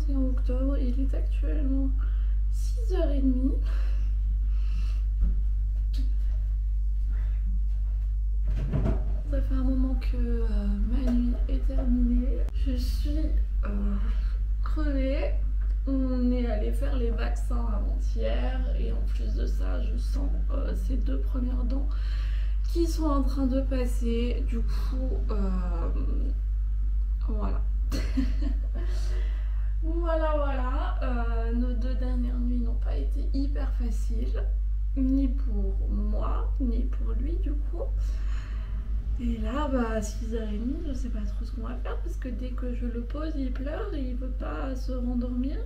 21 octobre, il est actuellement 6h30. Ça fait un moment que ma nuit est terminée. Je suis crevée. On est allé faire les vaccins avant-hier et en plus de ça, je sens ces 2 premières dents qui sont en train de passer. Du coup, voilà. Voilà. Nos 2 dernières nuits n'ont pas été hyper faciles, ni pour moi, ni pour lui du coup. Et là, à 6h30, je sais pas trop ce qu'on va faire parce que dès que je le pose, il pleure et il veut pas se rendormir.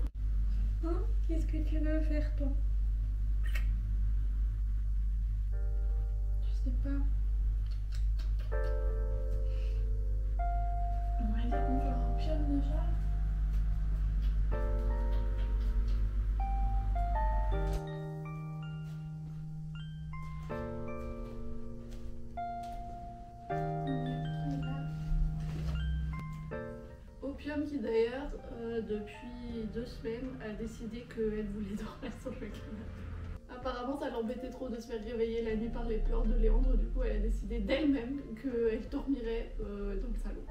Hein? Qu'est-ce que tu veux faire, toi? Je sais pas. On va dire bonjour au Opium déjà. Opium qui d'ailleurs depuis 2 semaines a décidé qu'elle voulait dormir sur le canapé. Apparemment ça l'embêtait trop de se faire réveiller la nuit par les pleurs de Léandre, du coup elle a décidé d'elle-même qu'elle dormirait dans le salon.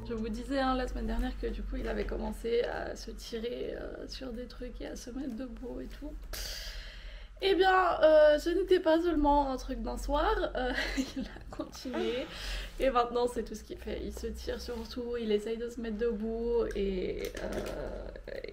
Je vous disais la semaine dernière que du coup il avait commencé à se tirer sur des trucs et à se mettre debout et tout. Eh bien ce n'était pas seulement un truc d'un soir, il a continué et maintenant c'est tout ce qu'il fait. Il se tire surtout, il essaye de se mettre debout et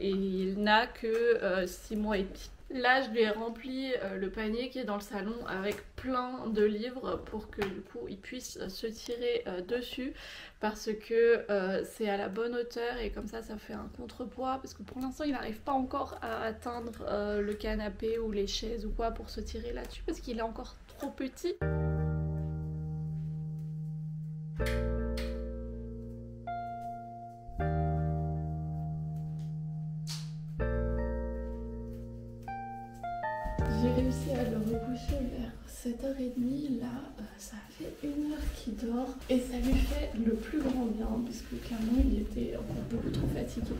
il n'a que 6 mois et demi. Là, je lui ai rempli le panier qui est dans le salon avec plein de livres pour que du coup il puisse se tirer dessus parce que c'est à la bonne hauteur et comme ça fait un contrepoids parce que pour l'instant il n'arrive pas encore à atteindre le canapé ou les chaises ou quoi pour se tirer là-dessus parce qu'il est encore trop petit. J'ai réussi à le recoucher vers 7h30, là ça fait 1 heure qu'il dort et ça lui fait le plus grand bien parce que clairement il était encore beaucoup trop fatigué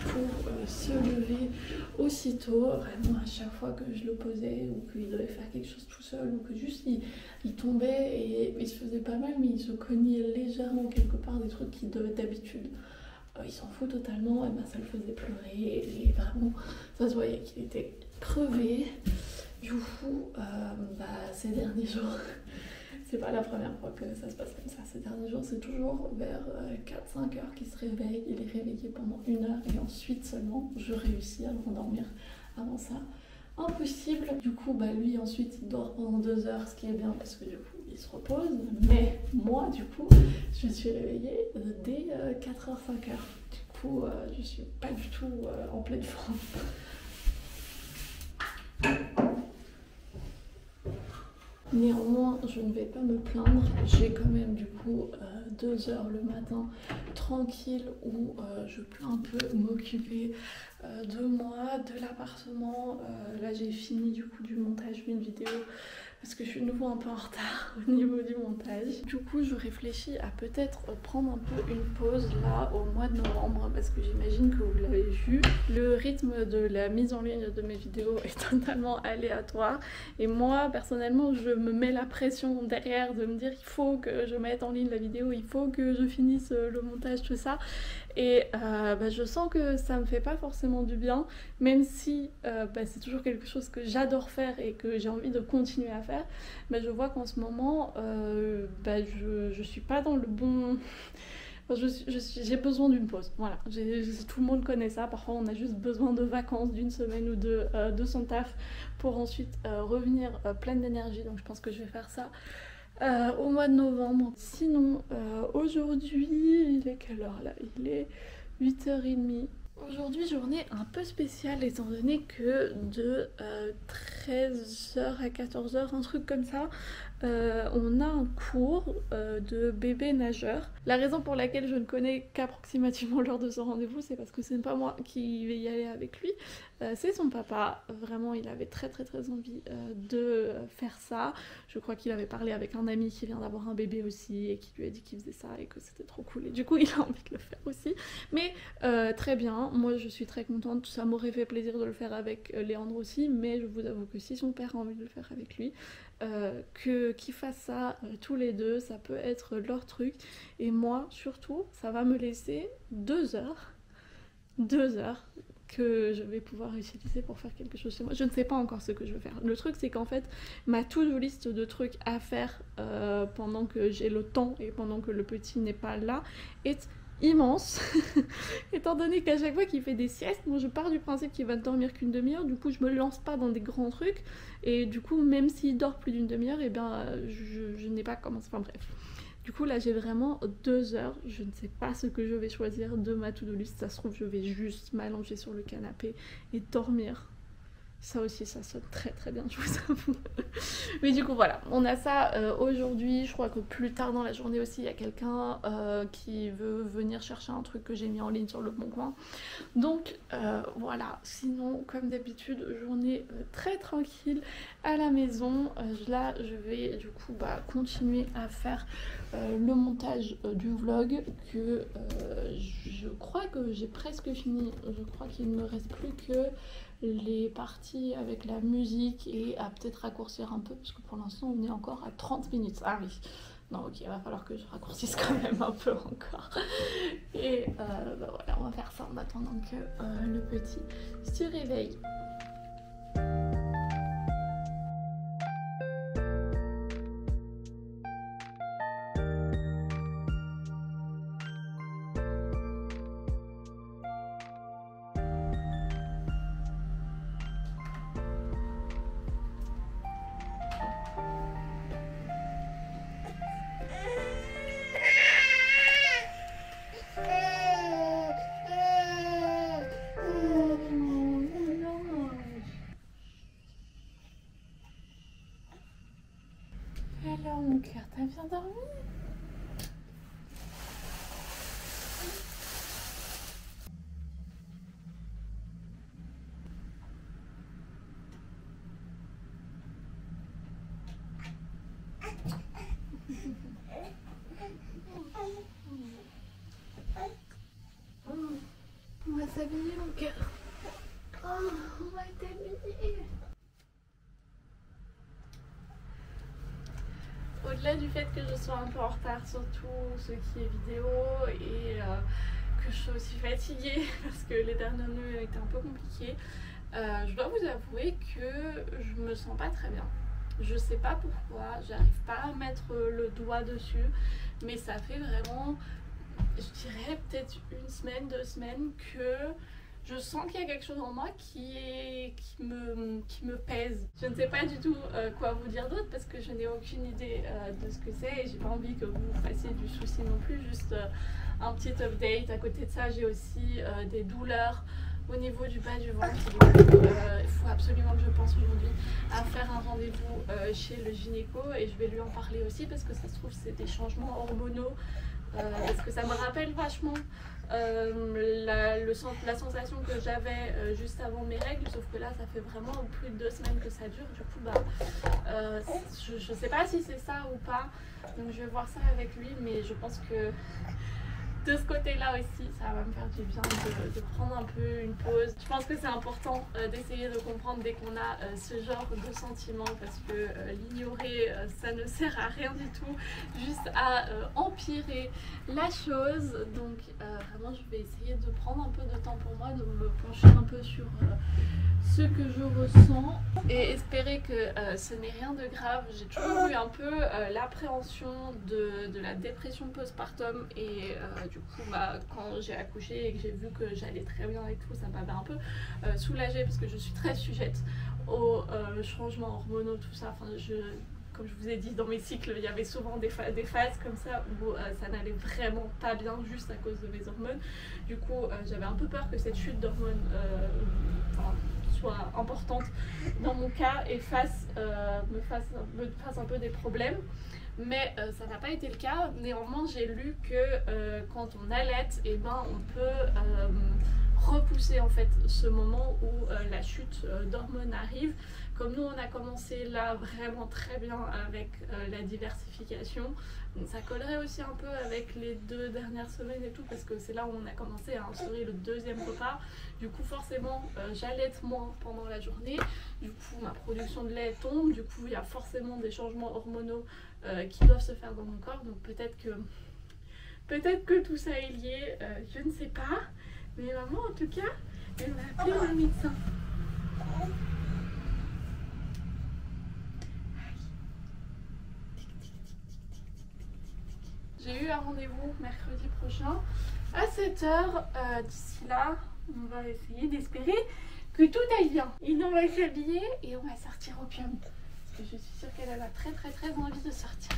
pour se lever aussitôt. Vraiment à chaque fois que je le posais ou qu'il devait faire quelque chose tout seul ou que juste il tombait et il se faisait pas mal mais il se cognait légèrement quelque part des trucs qu'il devait d'habitude. Il s'en fout totalement et ça le faisait pleurer et vraiment ça se voyait qu'il était crevé. Du coup, ces derniers jours, c'est pas la première fois que ça se passe comme ça. Ces derniers jours, c'est toujours vers 4-5 heures qu'il se réveille. Il est réveillé pendant 1 heure et ensuite seulement je réussis à le rendormir. Avant ça, impossible. Du coup, lui ensuite il dort pendant 2 heures, ce qui est bien parce que du coup il se repose. Mais moi, du coup, je suis réveillée dès 4h, 5h. Du coup, je suis pas du tout en pleine forme. Néanmoins, je ne vais pas me plaindre. J'ai quand même du coup 2 heures le matin tranquille où je peux un peu m'occuper de moi, de l'appartement. Là, j'ai fini du coup du montage d'une vidéo parce que je suis de nouveau un peu en retard au niveau du montage. Du coup, je réfléchis à peut-être prendre un peu une pause là au mois de novembre parce que j'imagine que vous l'avez vu. Le rythme de la mise en ligne de mes vidéos est totalement aléatoire et moi, personnellement, je me mets la pression derrière de me dire il faut que je mette en ligne la vidéo, il faut que je finisse le montage, tout ça. Et je sens que ça me fait pas forcément du bien, même si c'est toujours quelque chose que j'adore faire et que j'ai envie de continuer à faire. Je vois qu'en ce moment, je suis pas dans le bon... j'ai besoin d'une pause, voilà. Tout le monde connaît ça, parfois on a juste besoin de vacances d'1 semaine ou deux de son taf pour ensuite revenir pleine d'énergie, donc je pense que je vais faire ça. au mois de novembre. Sinon, aujourd'hui, il est quelle heure là? Il est 8h30. Aujourd'hui, journée un peu spéciale étant donné que de 13h à 14h, un truc comme ça, on a un cours de bébé nageur. La raison pour laquelle je ne connais qu'approximativement l'heure de son rendez-vous, c'est parce que ce n'est pas moi qui vais y aller avec lui, c'est son papa. Vraiment, il avait très envie de faire ça. Je crois qu'il avait parlé avec un ami qui vient d'avoir un bébé aussi et qui lui a dit qu'il faisait ça et que c'était trop cool. Et du coup, il a envie de le faire aussi. Mais très bien, moi je suis très contente. Ça m'aurait fait plaisir de le faire avec Léandre aussi, mais je vous avoue que si son père a envie de le faire avec lui, qu'ils fassent ça tous les deux, ça peut être leur truc. Et moi, surtout, ça va me laisser 2 heures que je vais pouvoir utiliser pour faire quelque chose chez moi. Je ne sais pas encore ce que je veux faire. Le truc, c'est qu'en fait, ma to-do list de trucs à faire pendant que j'ai le temps et pendant que le petit n'est pas là est immense. Étant donné qu'à chaque fois qu'il fait des siestes, moi je pars du principe qu'il va ne dormir qu'une demi-heure, du coup je me lance pas dans des grands trucs, et du coup même s'il dort plus d'une demi-heure, et bien je n'ai pas commencé, enfin bref. Du coup là j'ai vraiment 2 heures, je ne sais pas ce que je vais choisir de ma to-do list, ça se trouve je vais juste m'allonger sur le canapé et dormir. Ça aussi, ça sonne très bien, je vous avoue. Mais du coup, voilà, on a ça aujourd'hui. Je crois que plus tard dans la journée aussi, il y a quelqu'un qui veut venir chercher un truc que j'ai mis en ligne sur le Bon Coin. Donc, voilà. Sinon, comme d'habitude, journée très tranquille à la maison. Là, je vais du coup continuer à faire le montage du vlog que je crois que j'ai presque fini. Je crois qu'il ne me reste plus que les parties avec la musique et à peut-être raccourcir un peu parce que pour l'instant on est encore à 30 minutes. Ah oui, non ok, il va falloir que je raccourcisse quand même un peu encore. Et voilà, on va faire ça en attendant que le petit se réveille. Alors mon cœur, t'as bien dormi? On va s'habiller mon cœur. Oh, on va t'habiller. Au-delà du fait que je sois un peu en retard sur tout ce qui est vidéo et que je sois aussi fatiguée parce que les dernières nuits ont été un peu compliquées, je dois vous avouer que je me sens pas très bien. Je sais pas pourquoi, j'arrive pas à mettre le doigt dessus, mais ça fait vraiment, je dirais peut-être 1 semaine, 2 semaines que je sens qu'il y a quelque chose en moi qui me pèse. Je ne sais pas du tout quoi vous dire d'autre parce que je n'ai aucune idée de ce que c'est et j'ai pas envie que vous fassiez du souci non plus, juste un petit update. À côté de ça, j'ai aussi des douleurs au niveau du bas du ventre. Il faut absolument que je pense aujourd'hui à faire un rendez-vous chez le gynéco et je vais lui en parler aussi parce que ça se trouve c'est des changements hormonaux. Parce que ça me rappelle vachement la sensation que j'avais juste avant mes règles, sauf que là ça fait vraiment plus de 2 semaines que ça dure, du coup je sais pas si c'est ça ou pas, donc je vais voir ça avec lui, mais je pense que de ce côté-là aussi, ça va me faire du bien de prendre un peu une pause. Je pense que c'est important d'essayer de comprendre dès qu'on a ce genre de sentiments parce que l'ignorer, ça ne sert à rien du tout, juste à empirer la chose. Donc vraiment, je vais essayer de prendre un peu de temps pour moi, de me pencher un peu sur ce que je ressens et espérer que ce n'est rien de grave. J'ai toujours eu un peu l'appréhension de la dépression postpartum et du coup quand j'ai accouché et que j'ai vu que j'allais très bien et tout, ça m'avait un peu soulagée parce que je suis très sujette aux changements hormonaux, tout ça. Enfin, comme je vous ai dit, dans mes cycles, il y avait souvent des phases comme ça où ça n'allait vraiment pas bien juste à cause de mes hormones. Du coup, j'avais un peu peur que cette chute d'hormones soit importante dans mon cas et me fasse un peu des problèmes. Mais ça n'a pas été le cas. Néanmoins, j'ai lu que quand on allaite, eh ben, on peut repousser en fait ce moment où la chute d'hormones arrive. Comme nous, on a commencé là vraiment très bien avec la diversification. Donc, ça collerait aussi un peu avec les 2 dernières semaines et tout, parce que c'est là où on a commencé à instaurer le 2e repas. Du coup, forcément, j'allaite moins pendant la journée. Du coup, ma production de lait tombe. Du coup, il y a forcément des changements hormonaux qui doivent se faire dans mon corps. Donc peut-être que tout ça est lié, je ne sais pas. Mais maman, en tout cas, elle m'a appelé un médecin. J'ai eu un rendez-vous mercredi prochain à 7h. D'ici là, on va essayer d'espérer que tout aille bien. Et on va s'habiller et on va sortir au piano. Parce que je suis sûre qu'elle a très très très envie de sortir.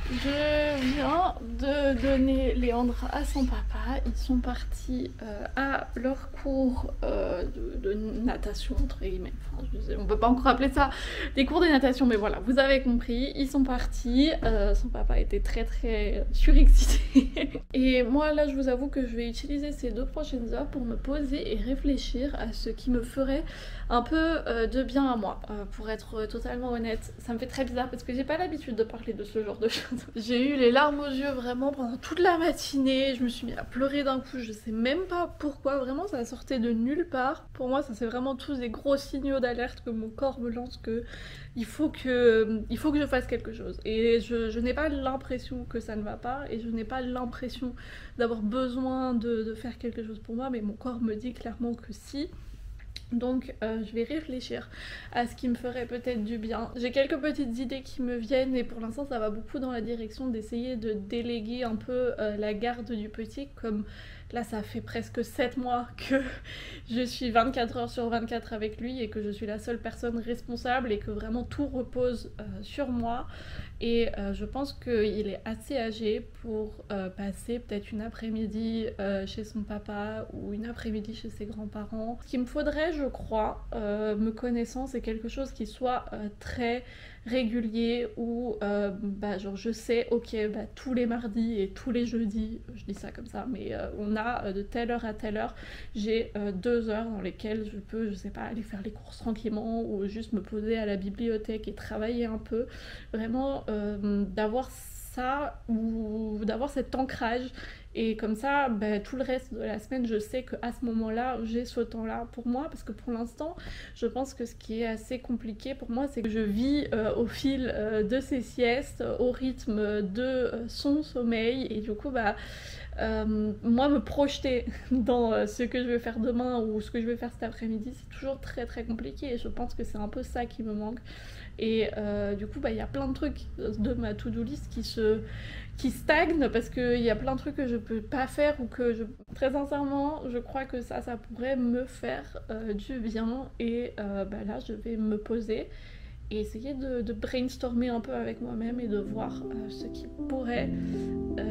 Je viens de donner Léandre à son papa. Ils sont partis à leur cours de natation, entre guillemets. Enfin, on peut pas encore appeler ça des cours de natation, mais voilà, vous avez compris. Ils sont partis. Son papa était très très surexcité. Et moi, là, je vous avoue que je vais utiliser ces 2 prochaines heures pour me poser et réfléchir à ce qui me ferait un peu de bien à moi. Pour être totalement honnête, ça me fait très bizarre parce que j'ai pas l'habitude de parler de ce genre de choses. J'ai eu les larmes aux yeux vraiment pendant toute la matinée, je me suis mis à pleurer d'un coup, je sais même pas pourquoi, vraiment ça sortait de nulle part. Pour moi ça c'est vraiment tous des gros signaux d'alerte que mon corps me lance que il faut que je fasse quelque chose. Et je n'ai pas l'impression que ça ne va pas et je n'ai pas l'impression d'avoir besoin de faire quelque chose pour moi, mais mon corps me dit clairement que si. Donc je vais réfléchir à ce qui me ferait peut-être du bien. J'ai quelques petites idées qui me viennent et pour l'instant ça va beaucoup dans la direction d'essayer de déléguer un peu la garde du petit. Comme là ça fait presque 7 mois que je suis 24 heures sur 24 avec lui et que je suis la seule personne responsable et que vraiment tout repose sur moi. Et je pense qu'il est assez âgé pour passer peut-être une après-midi chez son papa ou une après-midi chez ses grands-parents. Ce qu'il me faudrait, je crois, me connaissant, c'est quelque chose qui soit très régulier où genre je sais, ok, tous les mardis et tous les jeudis, je dis ça comme ça, mais on a de telle heure à telle heure, j'ai 2 heures dans lesquelles je peux, je sais pas, aller faire les courses tranquillement ou juste me poser à la bibliothèque et travailler un peu. Vraiment d'avoir ça ou d'avoir cet ancrage et comme ça tout le reste de la semaine je sais qu'à ce moment là j'ai ce temps là pour moi, parce que pour l'instant je pense que ce qui est assez compliqué pour moi c'est que je vis au fil de ses siestes, au rythme de son sommeil et du coup moi me projeter dans ce que je vais faire demain ou ce que je vais faire cet après-midi c'est toujours très très compliqué et je pense que c'est un peu ça qui me manque. Et du coup il y a plein de trucs de ma to-do list qui stagnent parce qu'il y a plein de trucs que je peux pas faire ou que très sincèrement je crois que ça pourrait me faire du bien et là je vais me poser et essayer de brainstormer un peu avec moi-même et de voir ce qui pourrait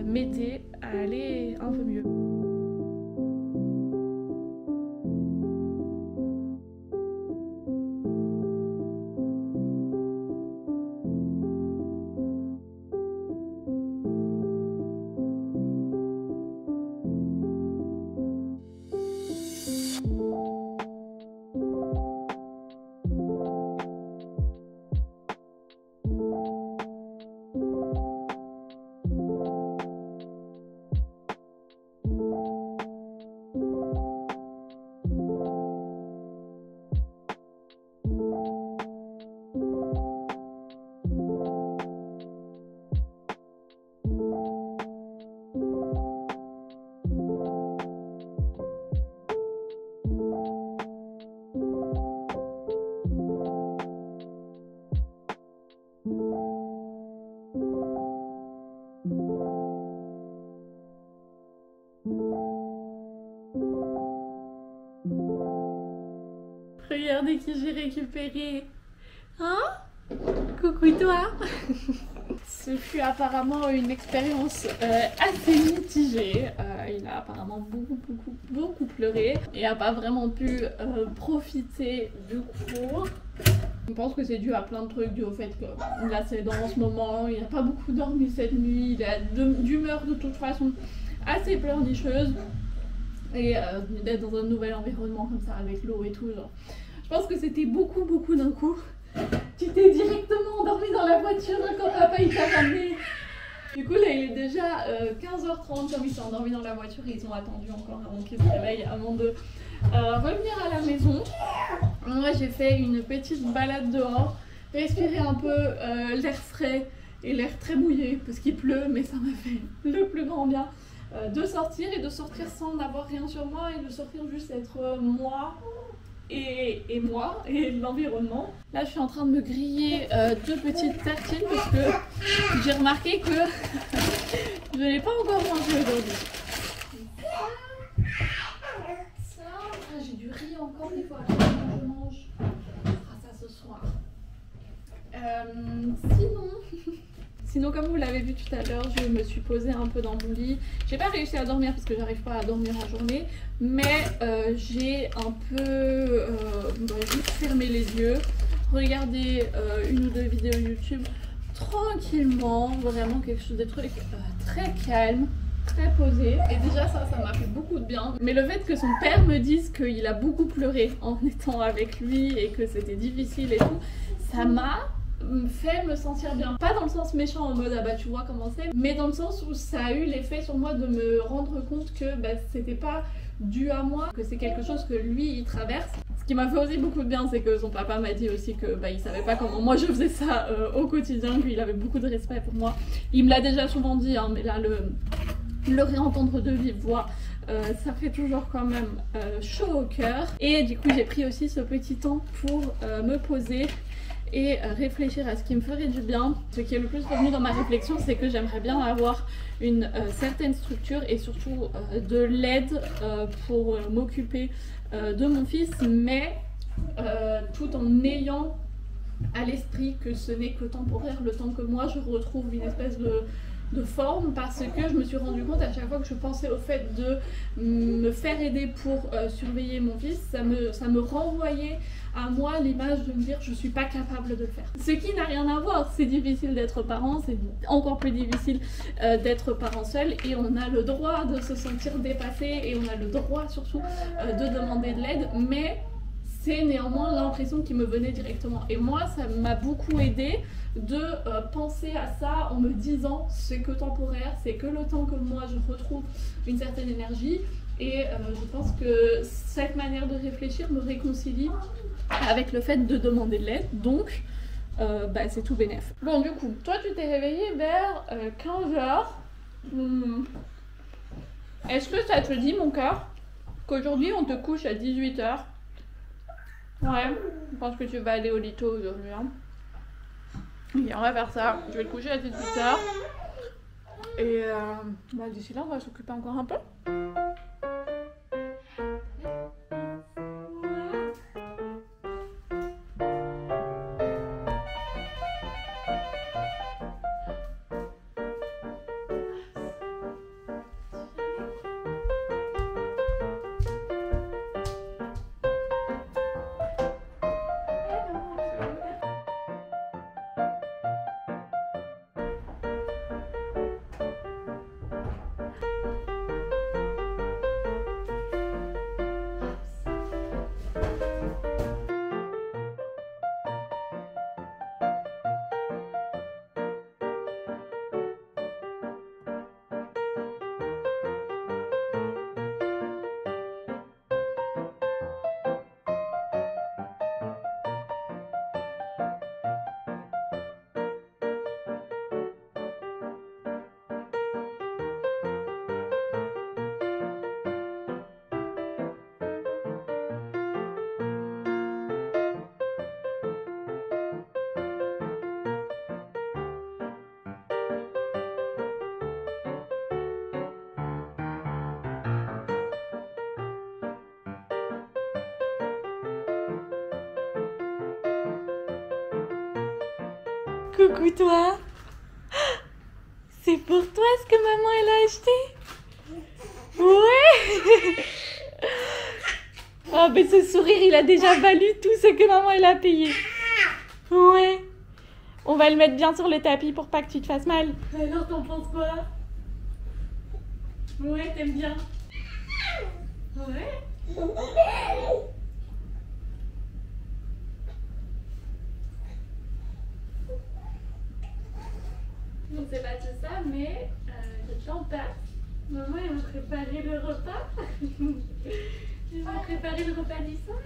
m'aider à aller un peu mieux. Regardez qui j'ai récupéré. Hein? Coucou toi. Ce fut apparemment une expérience assez mitigée. Il a apparemment beaucoup pleuré et n'a pas vraiment pu profiter du cours. Je pense que c'est dû à plein de trucs, dû au fait que là c'est dans en ce moment, il n'a pas beaucoup dormi cette nuit, il a d'humeur de toute façon assez pleurnicheuse. Et d'être dans un nouvel environnement comme ça avec l'eau et tout, genre. Je pense que c'était beaucoup d'un coup. Tu t'es directement endormi dans la voiture quand papa il t'a ramené. Du coup là il est déjà 15h30, comme il s'est endormi dans la voiture et ils ont attendu encore avant qu'il se réveille avant de revenir à la maison. Moi j'ai fait une petite balade dehors, respirer un peu l'air frais et l'air très mouillé parce qu'il pleut, mais ça m'a fait le plus grand bien de sortir et de sortir sans n'avoir rien sur moi et de sortir juste être moi et moi et l'environnement. Là je suis en train de me griller 2 petites tartines parce que j'ai remarqué que je n'ai pas encore mangé aujourd'hui. J'ai du riz encore, des fois je mange. On fera ça ce soir. Sinon, comme vous l'avez vu tout à l'heure, je me suis posée un peu dans mon lit. J'ai pas réussi à dormir parce que j'arrive pas à dormir en journée, mais j'ai un peu juste fermé les yeux, regardé 1 ou 2 vidéos YouTube tranquillement, vraiment quelque chose de trucs très calme, très posé. Et déjà ça m'a fait beaucoup de bien. Mais le fait que son père me dise qu'il a beaucoup pleuré en étant avec lui et que c'était difficile et tout, ça m'a fait me sentir bien. Pas dans le sens méchant en mode ah bah tu vois comment c'est, mais dans le sens où ça a eu l'effet sur moi de me rendre compte que c'était pas dû à moi, que c'est quelque chose que lui il traverse. Ce qui m'a fait aussi beaucoup de bien, c'est que son papa m'a dit aussi que il savait pas comment moi je faisais ça au quotidien, qu'il avait beaucoup de respect pour moi. Il me l'a déjà souvent dit hein, mais là le réentendre de vive voix, ça fait toujours quand même chaud au cœur. Et du coup j'ai pris aussi ce petit temps pour me poser et réfléchir à ce qui me ferait du bien. Ce qui est le plus revenu dans ma réflexion, c'est que j'aimerais bien avoir une certaine structure et surtout de l'aide pour m'occuper de mon fils, mais tout en ayant à l'esprit que ce n'est que temporaire, le temps que moi je retrouve une espèce de forme, parce que je me suis rendu compte à chaque fois que je pensais au fait de me faire aider pour surveiller mon fils, ça me renvoyait à moi l'image de me dire je suis pas capable de le faire. Ce qui n'a rien à voir, c'est difficile d'être parent, c'est encore plus difficile d'être parent seul et on a le droit de se sentir dépassé et on a le droit surtout de demander de l'aide, mais c'est néanmoins l'impression qui me venait directement. Et moi ça m'a beaucoup aidé de penser à ça en me disant c'est que temporaire, c'est que le temps que moi je retrouve une certaine énergie. Et je pense que cette manière de réfléchir me réconcilie avec le fait de demander de l'aide, donc c'est tout bénef. Bon du coup, toi tu t'es réveillée vers 15h. Est-ce que ça te dit mon cœur qu'aujourd'hui on te couche à 18h? Ouais, je pense que tu vas aller au lito aujourd'hui hein. Et on va faire ça, je vais te coucher à 18h. Et d'ici là on va s'occuper encore un peu. Coucou toi. C'est pour toi ce que maman elle a acheté? Ouais. Oh mais ce sourire il a déjà valu tout ce que maman elle a payé. Ouais. On va le mettre bien sur le tapis pour pas que tu te fasses mal. Alors t'en penses quoi? Ouais, t'aimes bien? Ouais. Donc c'est pas tout ça, mais le temps passe. Maman elle m'a préparé le repas. Elle m'a préparé le repas du soir.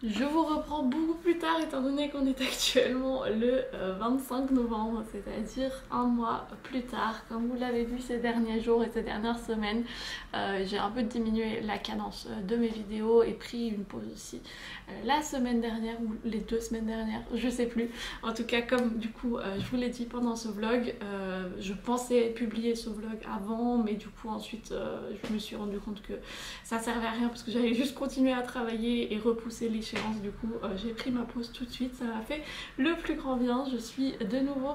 Je vous reprends beaucoup plus tard étant donné qu'on est actuellement le 25 novembre, c'est-à-dire un mois plus tard. Comme vous l'avez vu ces derniers jours et ces dernières semaines, j'ai un peu diminué la cadence de mes vidéos et pris une pause aussi la semaine dernière ou les 2 semaines dernières, je sais plus. En tout cas, comme du coup je vous l'ai dit pendant ce vlog, je pensais publier ce vlog avant, mais du coup ensuite je me suis rendu compte que ça servait à rien parce que j'allais juste continuer à travailler et repousser l'échéance. Du coup j'ai pris ma pause tout de suite, ça m'a fait le plus grand bien. Je suis de nouveau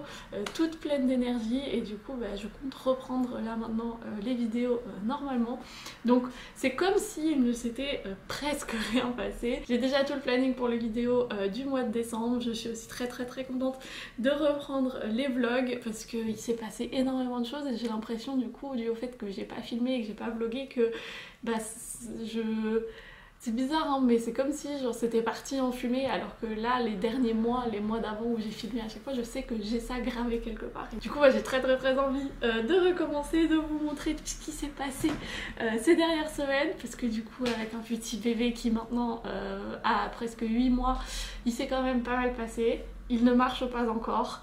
toute pleine d'énergie et du coup je compte reprendre là maintenant les vidéos normalement. Donc c'est comme s'il ne s'était presque rien passé. J'ai déjà tout le planning pour les vidéos du mois de décembre. Je suis aussi très contente de reprendre les vlogs parce qu'il s'est passé énormément de choses et j'ai l'impression du coup, dû au fait que j'ai pas filmé et que j'ai pas vlogué, que c'est bizarre hein, mais c'est comme si genre c'était parti en fumée, alors que là les derniers mois, les mois d'avant où j'ai filmé à chaque fois, je sais que j'ai ça gravé quelque part. Et du coup j'ai très envie de recommencer, de vous montrer tout ce qui s'est passé ces dernières semaines, parce que du coup avec un petit bébé qui maintenant a presque 8 mois, il s'est quand même pas mal passé. Il ne marche pas encore,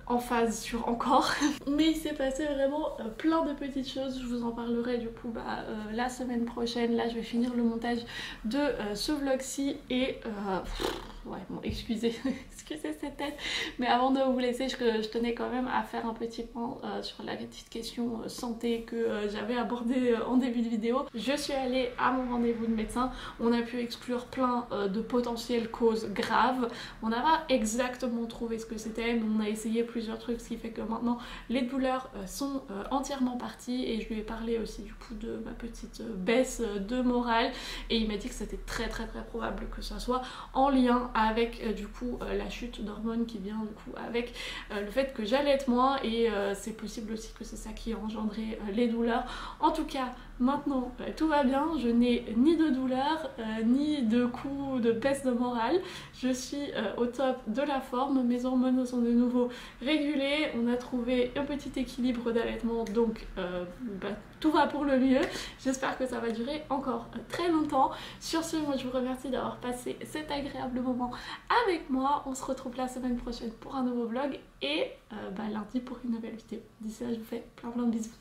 en phase sur encore, mais il s'est passé vraiment plein de petites choses. Je vous en parlerai du coup la semaine prochaine. Là je vais finir le montage de ce vlog-ci et ouais bon excusez cette tête, mais avant de vous laisser je tenais quand même à faire un petit point sur la petite question santé que j'avais abordée en début de vidéo. Je suis allée à mon rendez-vous de médecin, on a pu exclure plein de potentielles causes graves. On n'a pas exactement trouvé ce que c'était, mais on a essayé plusieurs trucs, ce qui fait que maintenant les douleurs sont entièrement parties, et je lui ai parlé aussi du coup de ma petite baisse de morale et il m'a dit que c'était très probable que ça soit en lien avec du coup la chute d'hormones qui vient du coup avec le fait que j'allaite moins, et c'est possible aussi que c'est ça qui a engendré les douleurs. En tout cas maintenant tout va bien, je n'ai ni de douleur ni de coups de baisse de morale, je suis au top de la forme, mes hormones sont de nouveau régulées, on a trouvé un petit équilibre d'allaitement, donc tout va pour le mieux. J'espère que ça va durer encore très longtemps. Sur ce, moi je vous remercie d'avoir passé cet agréable moment avec moi. On se retrouve la semaine prochaine pour un nouveau vlog et lundi pour une nouvelle vidéo. D'ici là je vous fais plein de bisous.